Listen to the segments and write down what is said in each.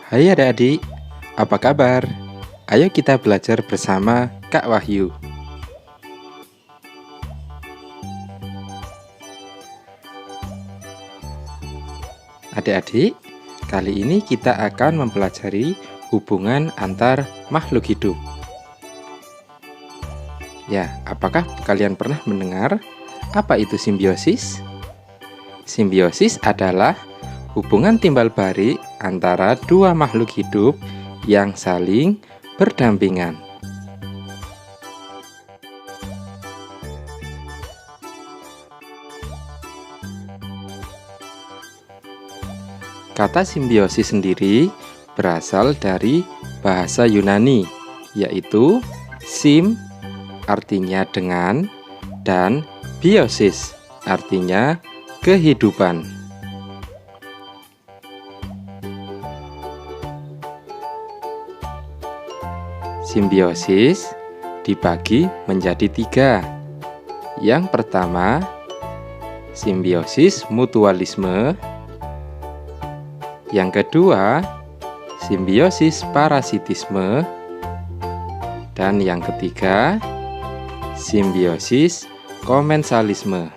Hai adik-adik, apa kabar? Ayo kita belajar bersama Kak Wahyu. Adik-adik, kali ini kita akan mempelajari hubungan antar makhluk hidup. Ya, apakah kalian pernah mendengar apa itu simbiosis? Simbiosis adalah hubungan timbal balik antara dua makhluk hidup yang saling berdampingan. Kata simbiosis sendiri berasal dari bahasa Yunani, yaitu sim artinya dengan dan biosis artinya kehidupan. Simbiosis dibagi menjadi tiga. Yang pertama, simbiosis mutualisme. Yang kedua, simbiosis parasitisme. Dan yang ketiga, simbiosis komensalisme.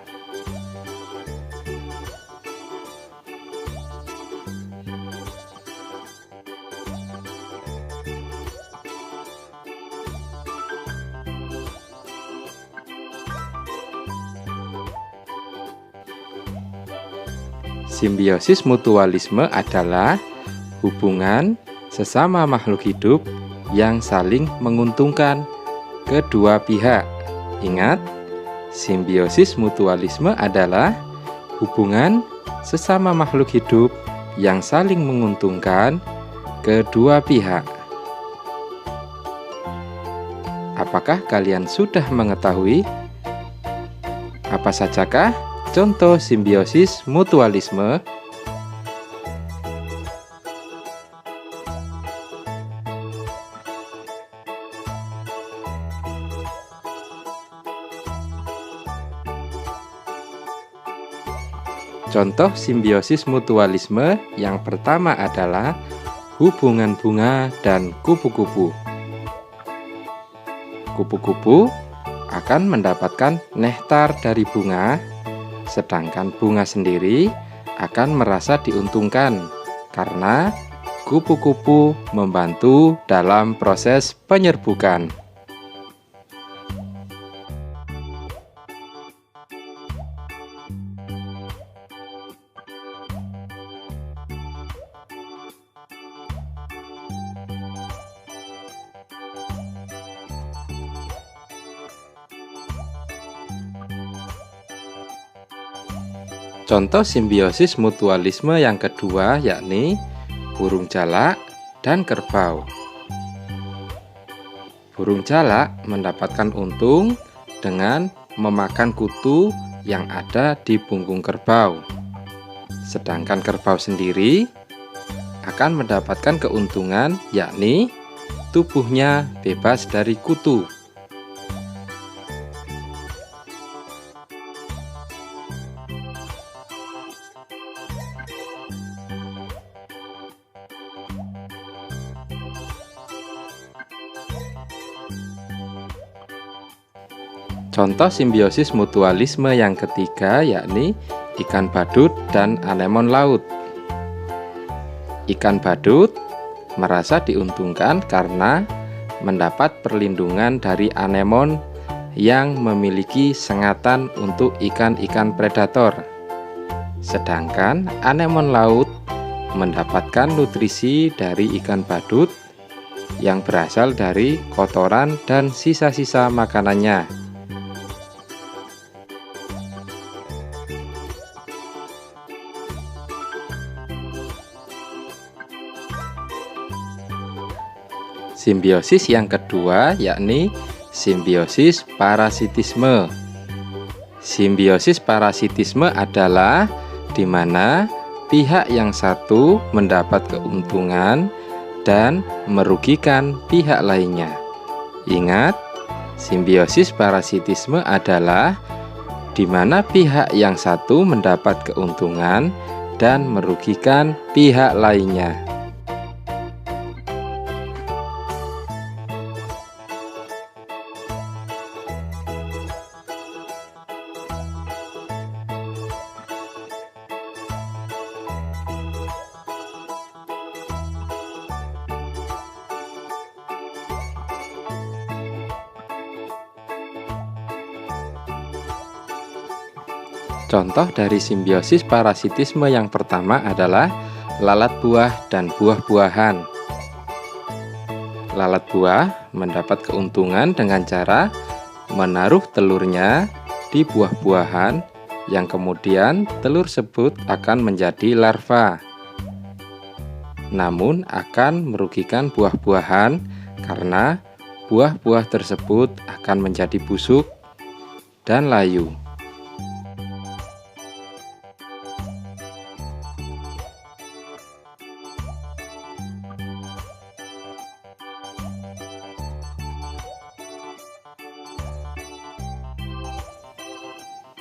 Simbiosis mutualisme adalah hubungan sesama makhluk hidup yang saling menguntungkan kedua pihak. Ingat, simbiosis mutualisme adalah hubungan sesama makhluk hidup yang saling menguntungkan kedua pihak. Apakah kalian sudah mengetahui apa sajakah contoh simbiosis mutualisme? Contoh simbiosis mutualisme yang pertama adalah hubungan bunga dan kupu-kupu. Kupu-kupu akan mendapatkan nektar dari bunga, sedangkan bunga sendiri akan merasa diuntungkan karena kupu-kupu membantu dalam proses penyerbukan. Contoh simbiosis mutualisme yang kedua yakni burung jalak dan kerbau. Burung jalak mendapatkan untung dengan memakan kutu yang ada di punggung kerbau. Sedangkan kerbau sendiri akan mendapatkan keuntungan yakni tubuhnya bebas dari kutu. Contoh simbiosis mutualisme yang ketiga yakni ikan badut dan anemon laut. Ikan badut merasa diuntungkan karena mendapat perlindungan dari anemon yang memiliki sengatan untuk ikan-ikan predator. Sedangkan anemon laut mendapatkan nutrisi dari ikan badut yang berasal dari kotoran dan sisa-sisa makanannya. Simbiosis yang kedua yakni simbiosis parasitisme. Simbiosis parasitisme adalah di mana pihak yang satu mendapat keuntungan dan merugikan pihak lainnya. Ingat, simbiosis parasitisme adalah di mana pihak yang satu mendapat keuntungan dan merugikan pihak lainnya. Contoh dari simbiosis parasitisme yang pertama adalah lalat buah dan buah-buahan. Lalat buah mendapat keuntungan dengan cara menaruh telurnya di buah-buahan yang kemudian telur tersebut akan menjadi larva. Namun akan merugikan buah-buahan karena buah-buah tersebut akan menjadi busuk dan layu.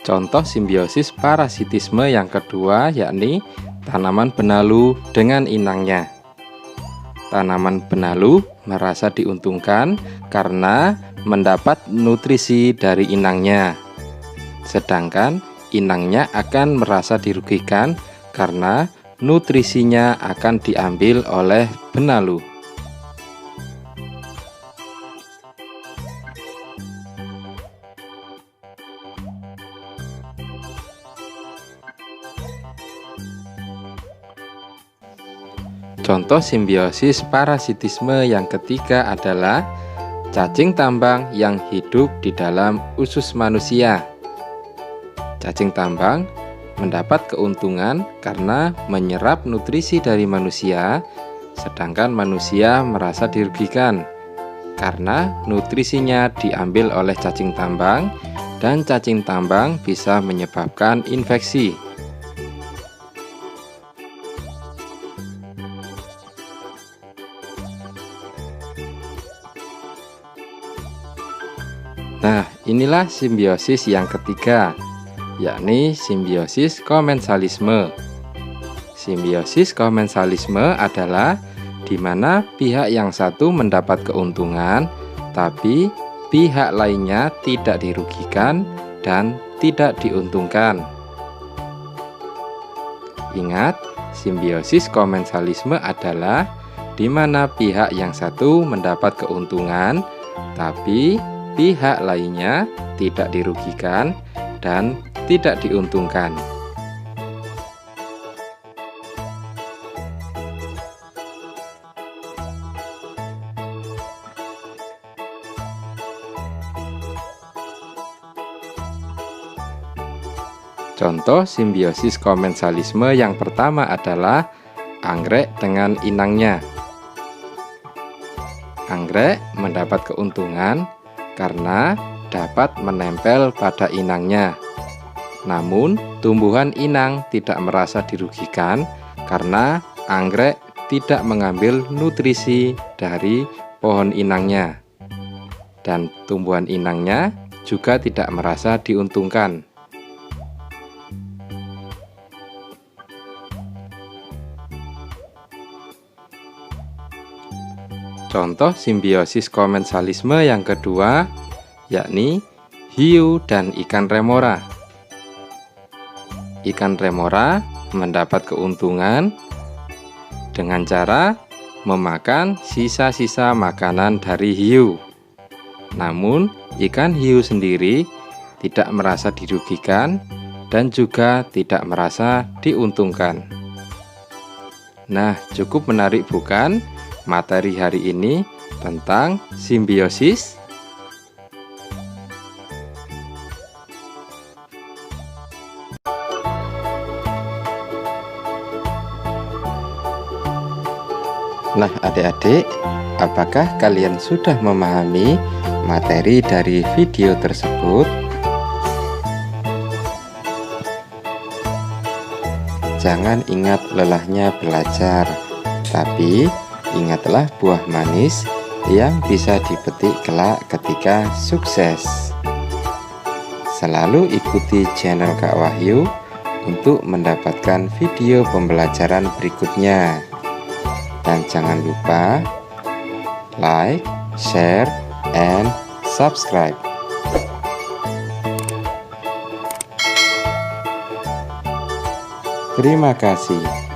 Contoh simbiosis parasitisme yang kedua yakni tanaman benalu dengan inangnya. Tanaman benalu merasa diuntungkan karena mendapat nutrisi dari inangnya. Sedangkan inangnya akan merasa dirugikan karena nutrisinya akan diambil oleh benalu. Contoh simbiosis parasitisme yang ketiga adalah cacing tambang yang hidup di dalam usus manusia. Cacing tambang mendapat keuntungan karena menyerap nutrisi dari manusia, sedangkan manusia merasa dirugikan karena nutrisinya diambil oleh cacing tambang dan cacing tambang bisa menyebabkan infeksi. Nah, inilah simbiosis yang ketiga, yakni simbiosis komensalisme. Simbiosis komensalisme adalah di mana pihak yang satu mendapat keuntungan, tapi pihak lainnya tidak dirugikan dan tidak diuntungkan. Ingat, simbiosis komensalisme adalah di mana pihak yang satu mendapat keuntungan, tapi pihak lainnya tidak dirugikan dan tidak diuntungkan. Contoh simbiosis komensalisme yang pertama adalah anggrek dengan inangnya. Anggrek mendapat keuntungan karena dapat menempel pada inangnya. Namun, tumbuhan inang tidak merasa dirugikan karena anggrek tidak mengambil nutrisi dari pohon inangnya. Dan tumbuhan inangnya juga tidak merasa diuntungkan. Contoh simbiosis komensalisme yang kedua yakni hiu dan ikan remora. Ikan remora mendapat keuntungan dengan cara memakan sisa-sisa makanan dari hiu. Namun, ikan hiu sendiri tidak merasa dirugikan dan juga tidak merasa diuntungkan. Nah, cukup menarik bukan materi hari ini tentang simbiosis? Nah, adik-adik, apakah kalian sudah memahami materi dari video tersebut? Jangan ingat lelahnya belajar, tapi ingatlah buah manis yang bisa dipetik kelak ketika sukses. Selalu ikuti channel Kak Wahyu untuk mendapatkan video pembelajaran berikutnya. Dan jangan lupa like, share, and subscribe. Terima kasih.